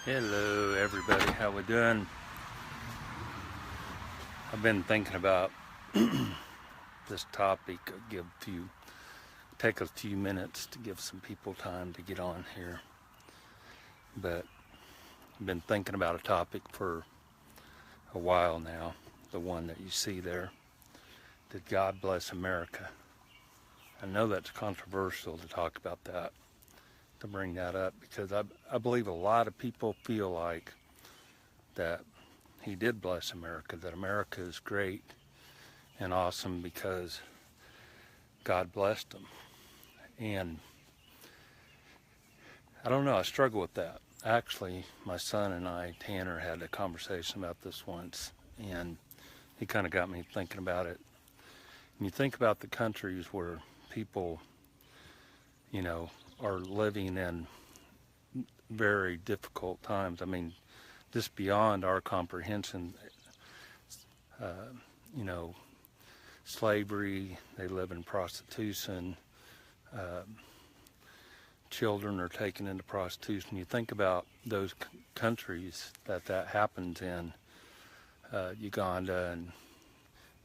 Hello everybody, how we doing? I've been thinking about this topic. Take a few minutes to give some people time to get on here. But I've been thinking about a topic for a while now, the one that you see there. Did God bless America? I know that's controversial to talk about that, to bring that up, because I believe a lot of people feel like that he did bless America, that America is great and awesome because God blessed them. And I don't know, I struggle with that. Actually, my son and I, Tanner, had a conversation about this once, and he kind of got me thinking about it. When you think about the countries where people, are living in very difficult times, I mean, just beyond our comprehension, uh, you know, slavery, they live in prostitution, uh, children are taken into prostitution. You think about those countries that happens in, Uganda and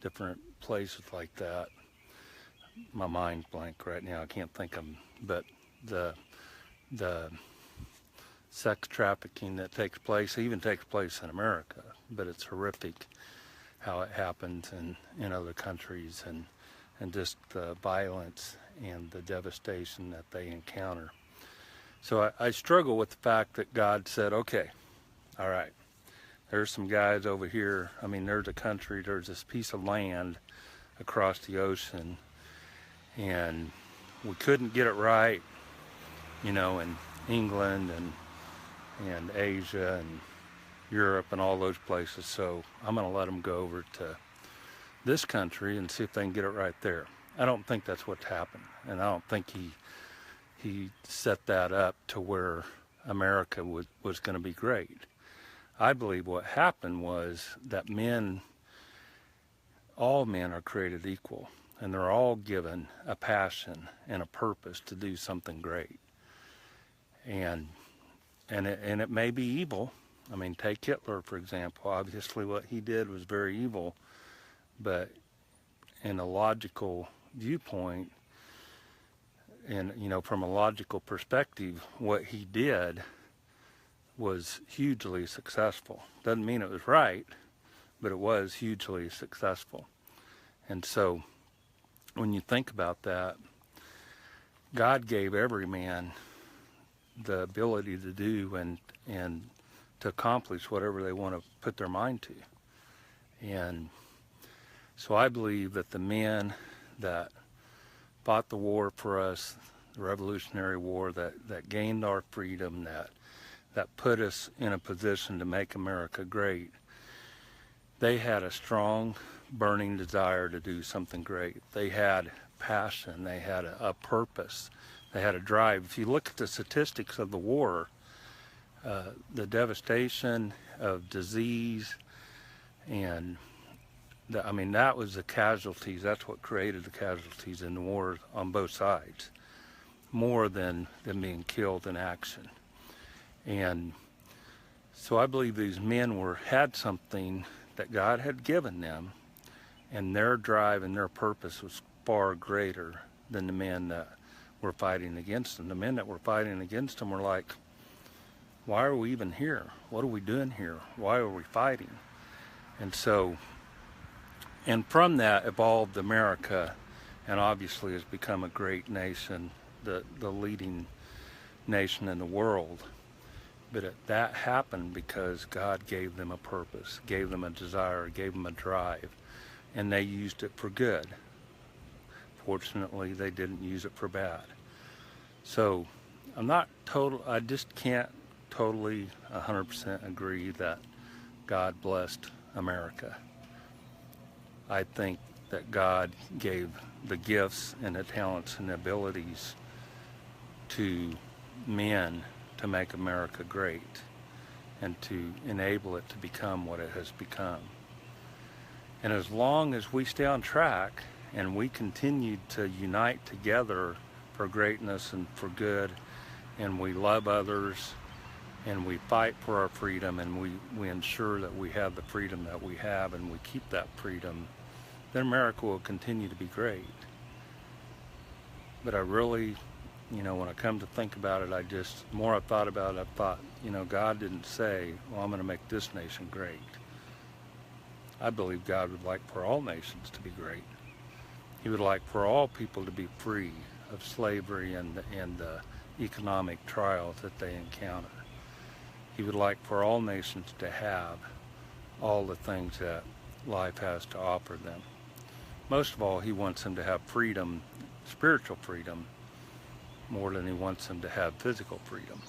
different places like that. My mind's blank right now. I can't think of them. But the sex trafficking that takes place, even takes place in America, but it's horrific how it happens in other countries, and just the violence and the devastation that they encounter. So I struggle with the fact that God said, okay, all right, there's some guys over here. I mean, there's a country, there's this piece of land across the ocean, and we couldn't get it right, in England and Asia and Europe and all those places. So I'm going to let them go over to this country and see if they can get it right there. I don't think that's what's happened, and I don't think he set that up to where America was going to be great. I believe what happened was that all men are created equal, and they're all given a passion and a purpose to do something great. And it may be evil. I mean, take Hitler, for example. Obviously what he did was very evil, but in a logical viewpoint, and from a logical perspective, what he did was hugely successful. Doesn't mean it was right, but it was hugely successful. And so when you think about that, God gave every man the ability to do and to accomplish whatever they want to put their mind to. And so I believe that the men that fought the war for us, the Revolutionary War, that gained our freedom, that put us in a position to make America great, they had a strong, burning desire to do something great. They had passion, they had a purpose, they had a drive. If you look at the statistics of the war, the devastation of disease, and that was the casualties. That's what created the casualties in the war on both sides, more than being killed in action. And so I believe these men had something that God had given them, and their drive and their purpose was far greater than the men that were fighting against them. The men that were fighting against them were like, why are we even here? What are we doing here? Why are we fighting? And from that evolved America, and obviously has become a great nation, the leading nation in the world. But that happened because God gave them a purpose, gave them a desire, gave them a drive, and they used it for good. Fortunately, they didn't use it for bad. So I just can't totally 100% agree that God blessed America. I think that God gave the gifts and the talents and the abilities to men to make America great and to enable it to become what it has become. And as long as we stay on track and we continue to unite together for greatness and for good, and we love others and we fight for our freedom, and we ensure that we have the freedom that we have, and we keep that freedom, then America will continue to be great. But I really, when I come to think about it, the more I thought about it, I thought, God didn't say, well, I'm going to make this nation great. I believe God would like for all nations to be great. He would like for all people to be free of slavery and the economic trials that they encounter. He would like for all nations to have all the things that life has to offer them. Most of all, he wants them to have freedom, spiritual freedom, more than he wants them to have physical freedom.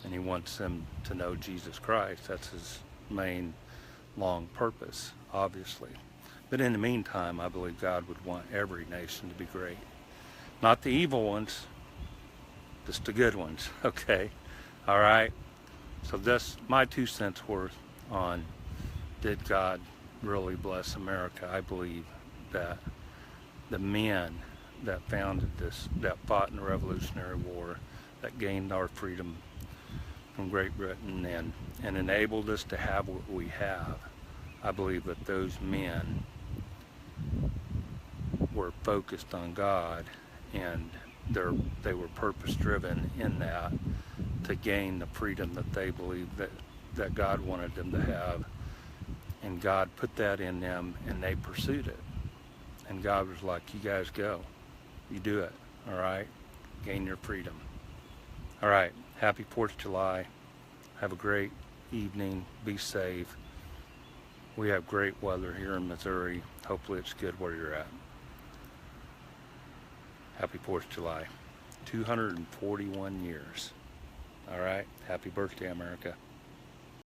And he wants them to know Jesus Christ. That's his main long purpose, obviously. But in the meantime, I believe God would want every nation to be great. Not the evil ones, just the good ones, okay? All right? So that's my 2 cents worth on, did God really bless America? I believe that the men that founded this, that fought in the Revolutionary War, that gained our freedom from Great Britain and enabled us to have what we have, I believe that those men were focused on God, and they were purpose-driven in that to gain the freedom that they believed that God wanted them to have. And God put that in them, and they pursued it. And God was like, you guys go. You do it, all right? Gain your freedom. All right, happy 4th of July. Have a great evening. Be safe. We have great weather here in Missouri. Hopefully it's good where you're at. Happy 4th of July. 241 years. All right, happy birthday, America.